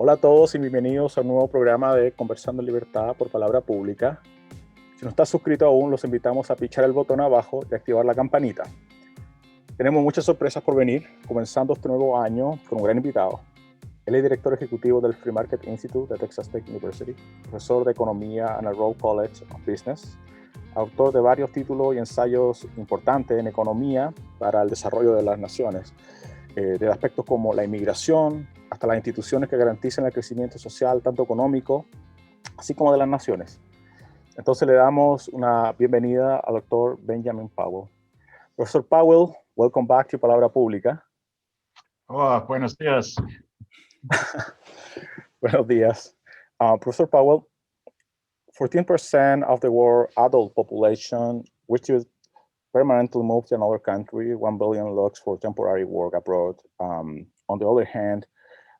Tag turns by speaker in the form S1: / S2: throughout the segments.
S1: Hola a todos y bienvenidos a un nuevo programa de Conversando en Libertad por Palabra Pública. Si no estás suscrito aún, los invitamos a pichar el botón abajo y activar la campanita. Tenemos muchas sorpresas por venir, comenzando este nuevo año con un gran invitado. Él es director ejecutivo del Free Market Institute de Texas Tech University, profesor de Economía en el Rowe College of Business, autor de varios títulos y ensayos importantes en economía para el desarrollo de las naciones, de aspectos como la inmigración, hasta las instituciones que garanticen el crecimiento social, tanto económico, así como de las naciones. Entonces le damos una bienvenida al doctor Benjamin Powell. Profesor Powell, welcome back to Palabra Pública.
S2: Oh, buenos días.
S1: Buenos días. Professor Powell, 14% of the world adult population wishes permanently move to another country. 1 billion looks for temporary work abroad. On the other hand,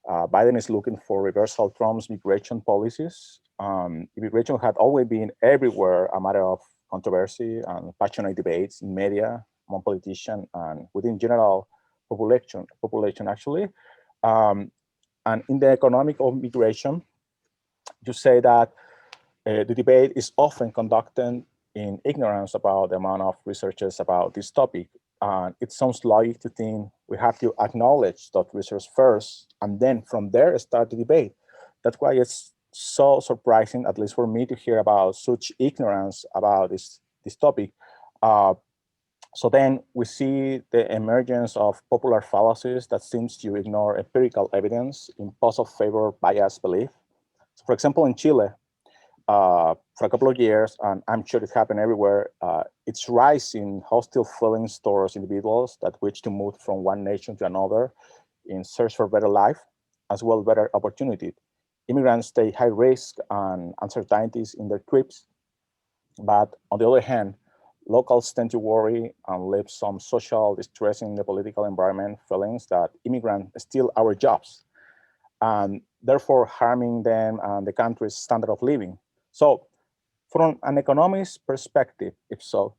S1: Biden is looking for reversal Trump's migration policies. Immigration had always been everywhere a matter of controversy and passionate debates in media, among politicians, and within general population actually. And in the economic of migration, you say that the debate is often conducted in ignorance about the amount of researchers about this topic. It sounds logic to think we have to acknowledge that research first, and then from there start the debate. That's why it's so surprising, at least for me, to hear about such ignorance about this topic. So then we see the emergence of popular fallacies that seems to ignore empirical evidence, impose of favor bias belief. So for example, in Chile, for a couple of years, and I'm sure it happened everywhere, it's rising hostile feelings towards individuals that wish to move from one nation to another in search for better life, as well as better opportunity. Immigrants take high risk and uncertainties in their trips, but on the other hand, locals tend to worry and live some social distress in the political environment, feelings that immigrants steal our jobs, and therefore harming them and the country's standard of living. So from an economist's perspective, if so,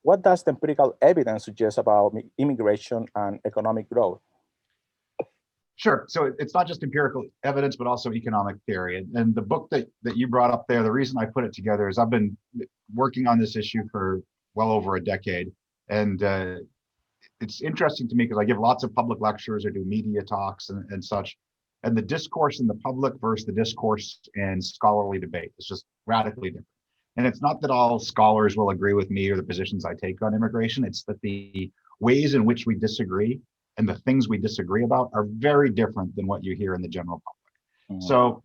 S1: what does the empirical evidence suggest about immigration and economic growth?
S2: Sure. So it's not just empirical evidence, but also economic theory. And the book that you brought up there, the reason I put it together is I've been working on this issue for well over a decade. And it's interesting to me because I give lots of public lectures or do media talks and such. And the discourse in the public versus the discourse in scholarly debate is just radically different. And it's not that all scholars will agree with me or the positions I take on immigration. It's that the ways in which we disagree and the things we disagree about are very different than what you hear in the general public. Mm-hmm. So,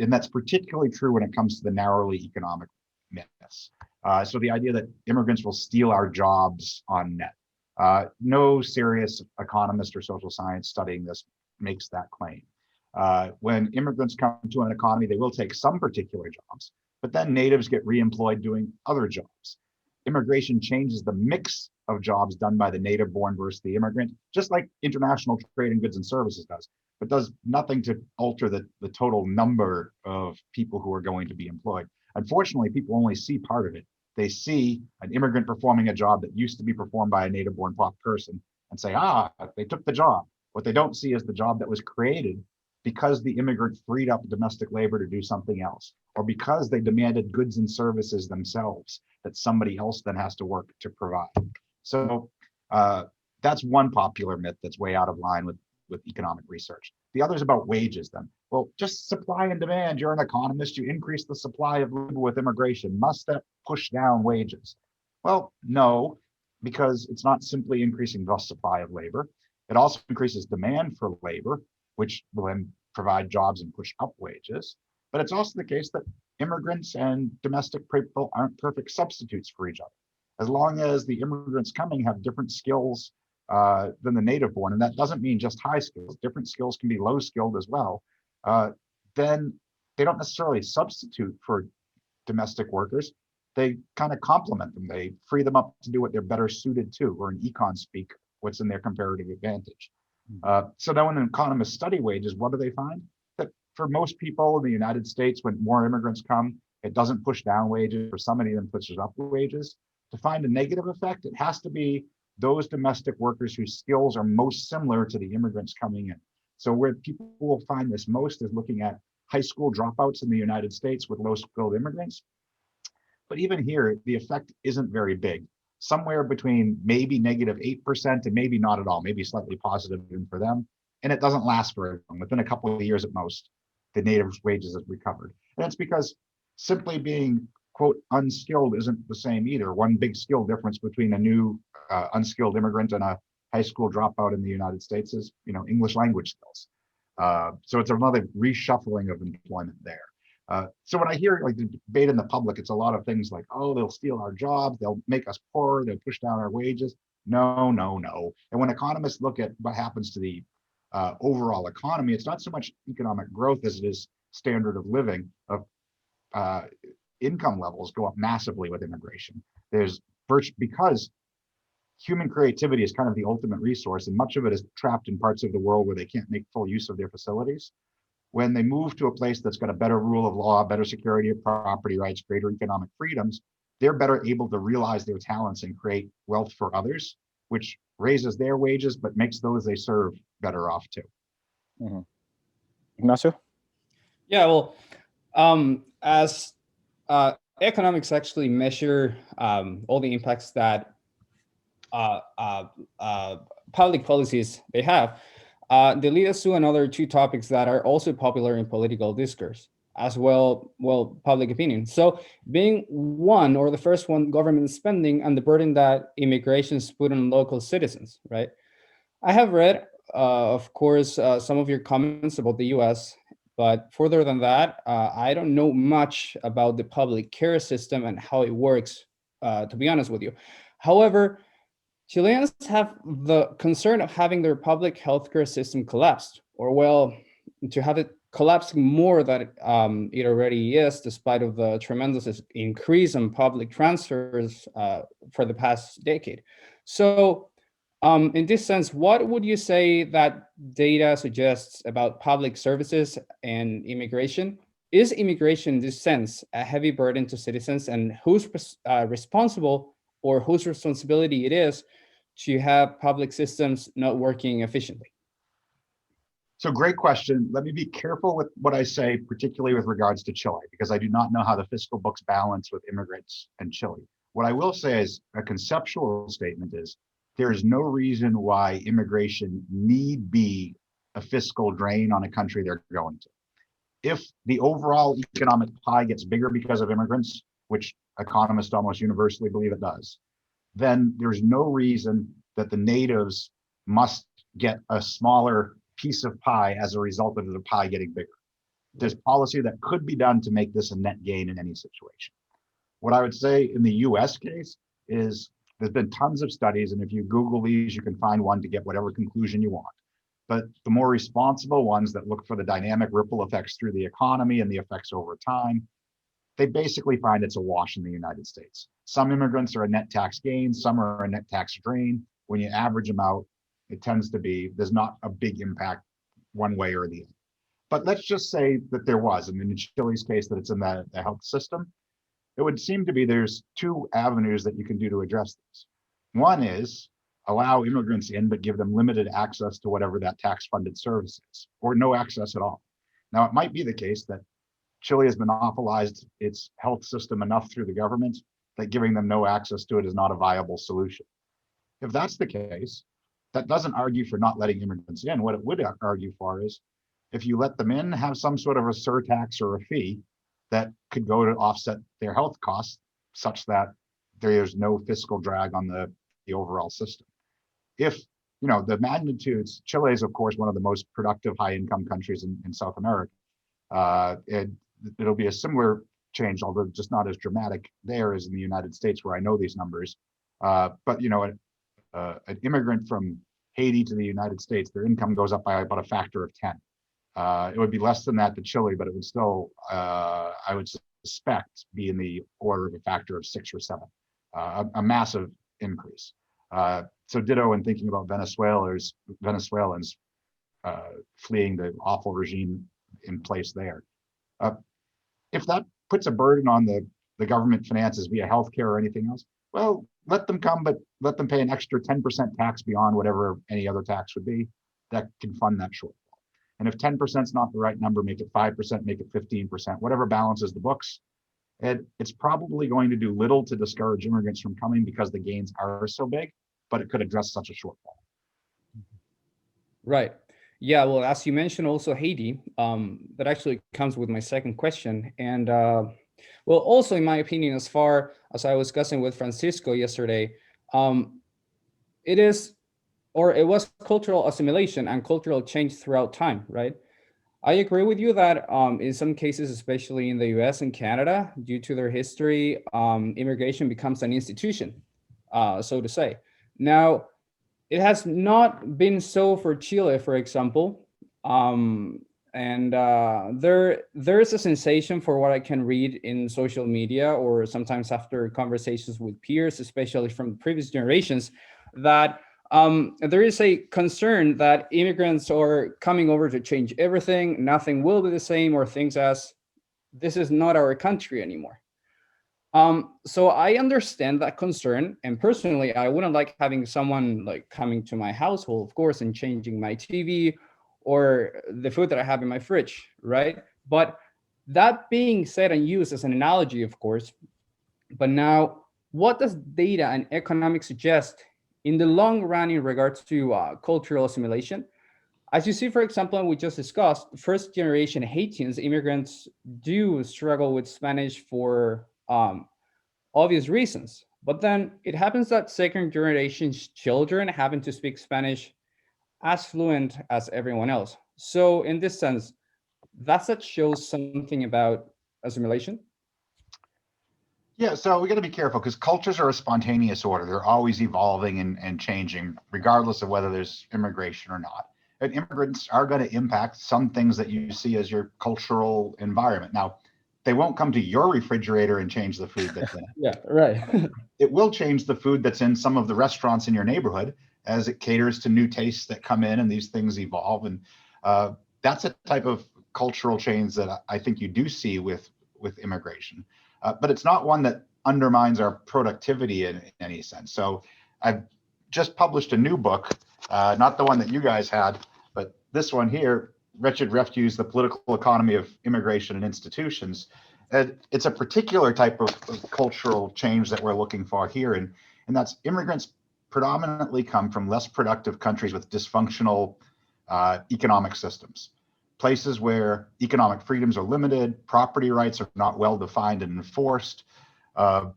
S2: and that's particularly true when it comes to the narrowly economic myths. So the idea that immigrants will steal our jobs on net. No serious economist or social science studying this makes that claim. When immigrants come to an economy, they will take some particular jobs, but then natives get reemployed doing other jobs. Immigration changes the mix of jobs done by the native born versus the immigrant, just like international trade in goods and services does, but does nothing to alter the total number of people who are going to be employed. Unfortunately, people only see part of it. They see an immigrant performing a job that used to be performed by a native born person and say, they took the job. What they don't see is the job that was created because the immigrant freed up domestic labor to do something else, or because they demanded goods and services themselves that somebody else then has to work to provide. So that's one popular myth that's way out of line with economic research. The other is about wages then. Well, just supply and demand. You're an economist, you increase the supply of labor with immigration. Must that push down wages? Well, no, because it's not simply increasing the supply of labor. It also increases demand for labor, which will then provide jobs and push up wages. But it's also the case that immigrants and domestic people aren't perfect substitutes for each other. As long as the immigrants coming have different skills than the native born, and that doesn't mean just high skills, different skills can be low skilled as well, then they don't necessarily substitute for domestic workers. They kind of complement them. They free them up to do what they're better suited to, or in econ speak, what's in their comparative advantage. So then when economists study wages, what do they find? That for most people in the United States, when more immigrants come, it doesn't push down wages. For somebody, then pushes up wages. To find a negative effect, it has to be those domestic workers whose skills are most similar to the immigrants coming in. So where people will find this most is looking at high school dropouts in the United States with low-skilled immigrants. But even here, the effect isn't very big. Somewhere between maybe -8% and maybe not at all, maybe slightly positive for them. And it doesn't last very long. Within a couple of years at most, the native wages have recovered. And that's because simply being, quote, unskilled isn't the same either. One big skill difference between a new unskilled immigrant and a high school dropout in the United States is, English language skills. So it's another reshuffling of employment there. So when I hear like the debate in the public, it's a lot of things like, oh, they'll steal our jobs, they'll make us poorer, they'll push down our wages. No, no, no. And when economists look at what happens to the overall economy, it's not so much economic growth as it is standard of living. Income levels go up massively with immigration. Because human creativity is kind of the ultimate resource, and much of it is trapped in parts of the world where they can't make full use of their facilities. When they move to a place that's got a better rule of law, better security of property rights, greater economic freedoms, they're better able to realize their talents and create wealth for others, which raises their wages, but makes those they serve better off too.
S1: Mm-hmm. Ignacio?
S3: Yeah, well, as economics actually measure all the impacts that public policies they have, they lead us to another two topics that are also popular in political discourse, as well, public opinion. So being one, or the first one, government spending and the burden that immigrations put on local citizens, right? I have read, of course, some of your comments about the US, but further than that, I don't know much about the public care system and how it works, to be honest with you. However, Chileans have the concern of having their public healthcare system collapsed, or to have it collapsing more than it already is, despite of the tremendous increase in public transfers for the past decade. So in this sense, what would you say that data suggests about public services and immigration? Is immigration in this sense a heavy burden to citizens, and who's responsible, or whose responsibility it is to have public systems not working efficiently?
S2: So great question. Let me be careful with what I say, particularly with regards to Chile, because I do not know how the fiscal books balance with immigrants and Chile. What I will say is a conceptual statement is there is no reason why immigration need be a fiscal drain on a country they're going to. If the overall economic pie gets bigger because of immigrants, which economists almost universally believe it does, then there's no reason that the natives must get a smaller piece of pie as a result of the pie getting bigger. There's policy that could be done to make this a net gain in any situation. What I would say in the US case is there's been tons of studies, and if you Google these, you can find one to get whatever conclusion you want. But the more responsible ones that look for the dynamic ripple effects through the economy and the effects over time, they basically find it's a wash in the United States. Some immigrants are a net tax gain, some are a net tax drain. When you average them out, it tends to be, there's not a big impact one way or the other. But let's just say that there was, and in Chile's case, that it's in the health system. It would seem to be there's two avenues that you can do to address this. One is allow immigrants in, but give them limited access to whatever that tax-funded service is, or no access at all. Now, it might be the case that Chile has monopolized its health system enough through the government that giving them no access to it is not a viable solution. If that's the case, that doesn't argue for not letting immigrants in. What it would argue for is if you let them in, have some sort of a surtax or a fee that could go to offset their health costs such that there's no fiscal drag on the overall system. If, the magnitudes, Chile is, of course, one of the most productive high-income countries in South America. It'll be a similar change, although just not as dramatic there as in the United States, where I know these numbers. But, an immigrant from Haiti to the United States, their income goes up by about a factor of 10. It would be less than that to Chile, but it would still, I would suspect, be in the order of a factor of 6 or 7, a massive increase. So ditto in thinking about Venezuelans fleeing the awful regime in place there. If that puts a burden on the government finances via healthcare or anything else, well, let them come, but let them pay an extra 10% tax beyond whatever any other tax would be that can fund that shortfall. And if 10% is not the right number, make it 5%, make it 15%, whatever balances the books. And it's probably going to do little to discourage immigrants from coming because the gains are so big, but it could address such a shortfall.
S3: Right. Yeah, well, as you mentioned also Haiti, that actually comes with my second question. And well, also in my opinion, as far as I was discussing with Francisco yesterday, it is, or it was cultural assimilation and cultural change throughout time, right? I agree with you that in some cases, especially in the US and Canada, due to their history, immigration becomes an institution, so to say. Now, it has not been so for Chile, for example. And there's a sensation for what I can read in social media or sometimes after conversations with peers, especially from previous generations, that there is a concern that immigrants are coming over to change everything. Nothing will be the same, or things as this is not our country anymore. So I understand that concern, and personally, I wouldn't like having someone like coming to my household, of course, and changing my TV or the food that I have in my fridge, right? But that being said and used as an analogy, of course, but now what does data and economics suggest in the long run in regards to cultural assimilation? As you see, for example, and we just discussed, first generation Haitians, immigrants do struggle with Spanish for obvious reasons. But then it happens that second generation's children happen to speak Spanish as fluent as everyone else. So in this sense, that shows something about assimilation.
S2: Yeah, so we got to be careful because cultures are a spontaneous order. They're always evolving and changing, regardless of whether there's immigration or not. And immigrants are going to impact some things that you see as your cultural environment. Now, they won't come to your refrigerator and change the food that's in it.
S3: Yeah, right.
S2: It will change the food that's in some of the restaurants in your neighborhood as it caters to new tastes that come in and these things evolve. And that's a type of cultural change that I think you do see with immigration. But it's not one that undermines our productivity in any sense. So I've just published a new book, not the one that you guys had, but this one here, Wretched Refuse, The Political Economy of Immigration and Institutions. It's a particular type of cultural change that we're looking for here. And that's immigrants predominantly come from less productive countries with dysfunctional economic systems. Places where economic freedoms are limited, property rights are not well defined and enforced, where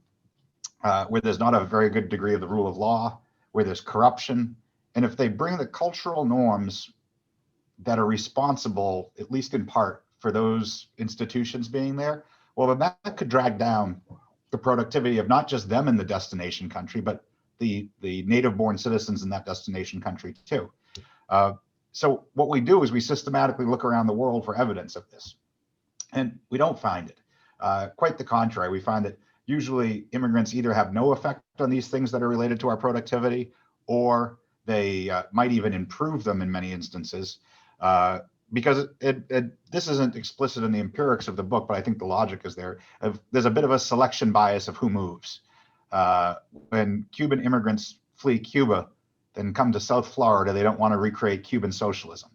S2: there's not a very good degree of the rule of law, where there's corruption. And if they bring the cultural norms that are responsible, at least in part, for those institutions being there, well, then that could drag down the productivity of not just them in the destination country, but the native-born citizens in that destination country too. So what we do is we systematically look around the world for evidence of this, and we don't find it. Quite the contrary, we find that usually immigrants either have no effect on these things that are related to our productivity, or they might even improve them in many instances. Because this isn't explicit in the empirics of the book, but I think the logic is there. There's a bit of a selection bias of who moves. When Cuban immigrants flee Cuba, then come to South Florida, they don't want to recreate Cuban socialism.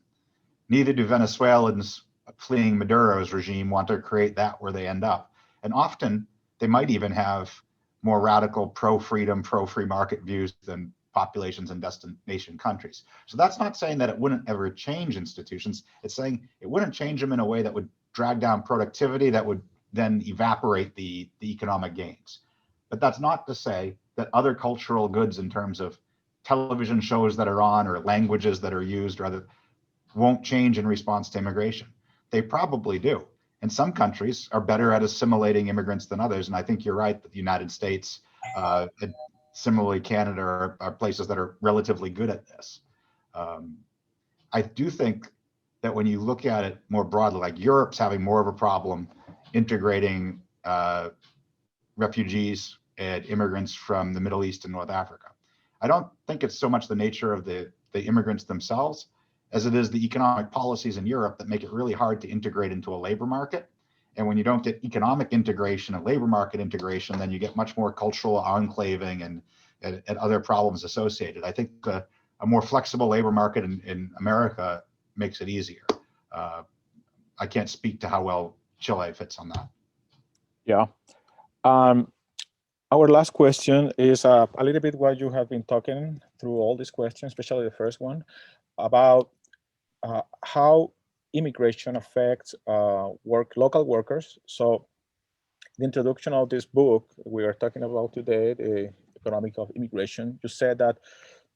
S2: Neither do Venezuelans fleeing Maduro's regime want to create that where they end up. And often they might even have more radical pro-freedom, pro-free market views than populations in destination countries. So that's not saying that it wouldn't ever change institutions. It's saying it wouldn't change them in a way that would drag down productivity, that would then evaporate the economic gains. But that's not to say that other cultural goods in terms of television shows that are on or languages that are used or other won't change in response to immigration. They probably do. And some countries are better at assimilating immigrants than others. And I think you're right that the United States, similarly Canada, are places that are relatively good at this. I do think that when you look at it more broadly, like Europe's having more of a problem integrating refugees and immigrants from the Middle East and North Africa. I don't think it's so much the nature of the immigrants themselves as it is the economic policies in Europe that make it really hard to integrate into a labor market. And when you don't get economic integration and labor market integration, then you get much more cultural enclaving and other problems associated. I think a more flexible labor market in America makes it easier. I can't speak to how well Chile fits on that.
S1: Yeah. Our last question is a little bit what you have been talking through all these questions, especially the first one, about how immigration affects local workers. So the introduction of this book we are talking about today, the economic of immigration, you said that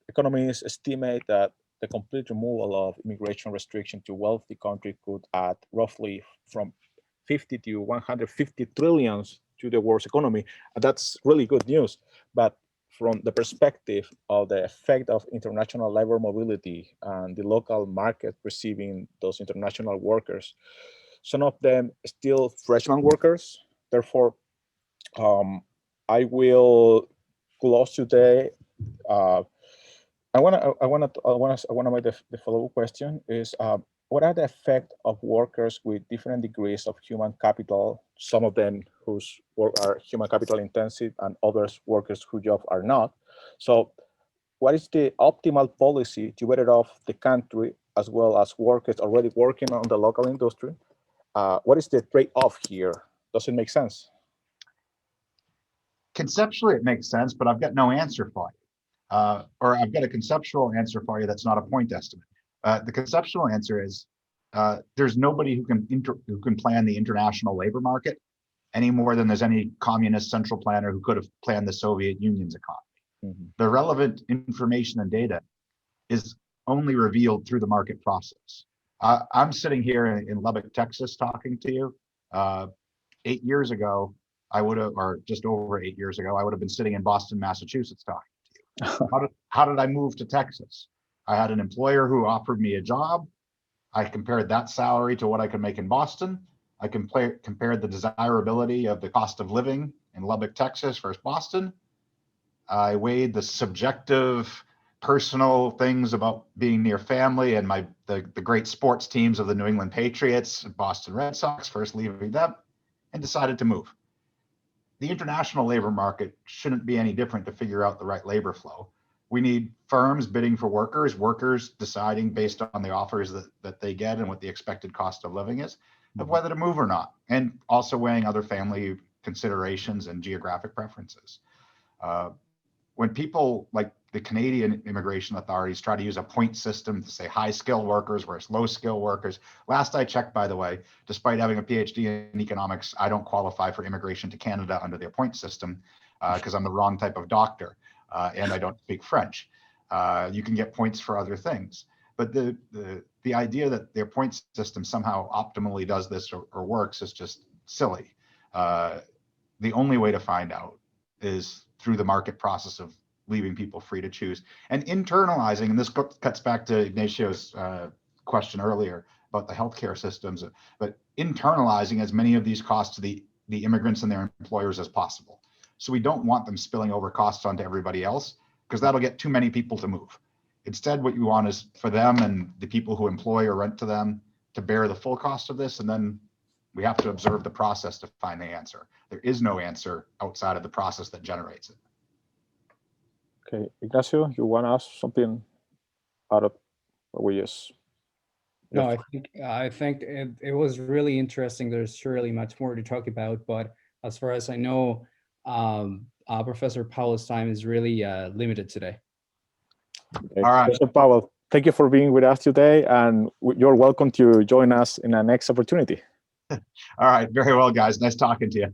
S1: economists estimate that the complete removal of immigration restriction to wealthy countries could add roughly from 50 to 150 trillions to the world's economy. And that's really good news. But from the perspective of the effect of international labor mobility and the local market receiving those international workers, some of them still freshman workers. Therefore, I will close today. I want to make the follow-up question is, what are the effects of workers with different degrees of human capital, some of them whose work are human capital intensive and others workers whose jobs are not? So what is the optimal policy to better off the country as well as workers already working on the local industry? What is the trade-off here? Does it make sense?
S2: Conceptually, it makes sense, but I've got no answer for you. Or I've got a conceptual answer for you that's not a point estimate. The conceptual answer is there's nobody who can plan the international labor market any more than there's any communist central planner who could have planned the Soviet Union's economy. Mm-hmm. The relevant information and data is only revealed through the market process. I'm sitting here in Lubbock, Texas, talking to you. 8 years ago, I would have, or just over 8 years ago, I would have been sitting in Boston, Massachusetts, talking to you. How did I move to Texas? I had an employer who offered me a job. I compared that salary to what I could make in Boston. I compared the desirability of the cost of living in Lubbock, Texas versus Boston. I weighed the subjective, personal things about being near family and the great sports teams of the New England Patriots, Boston Red Sox, first leaving them, and decided to move. The international labor market shouldn't be any different to figure out the right labor flow. We need firms bidding for workers deciding based on the offers that they get and what the expected cost of living is, of whether to move or not, and also weighing other family considerations and geographic preferences. When people like the Canadian immigration authorities try to use a point system to say high skill workers versus low skill workers, last I checked, by the way, despite having a PhD in economics, I don't qualify for immigration to Canada under their point system because I'm the wrong type of doctor and I don't speak French. You can get points for other things, but the idea that their point system somehow optimally does this or works is just silly. The only way to find out is through the market process of leaving people free to choose and internalizing. And this cuts back to Ignacio's question earlier about the healthcare systems, but internalizing as many of these costs to the immigrants and their employers as possible. So we don't want them spilling over costs onto everybody else because that'll get too many people to move. Instead, what you want is for them and the people who employ or rent to them to bear the full cost of this. And then we have to observe the process to find the answer. There is no answer outside of the process that generates it.
S1: Okay, Ignacio, you want to ask something out of what we just?
S3: No, I think it was really interesting. There's surely much more to talk about, but as far as I know, Professor Powell's time is really limited today.
S1: Okay.
S2: All right.
S1: Professor Powell, thank you for being with us today, and you're welcome to join us in our next opportunity.
S2: All right, very well, guys. Nice talking to you.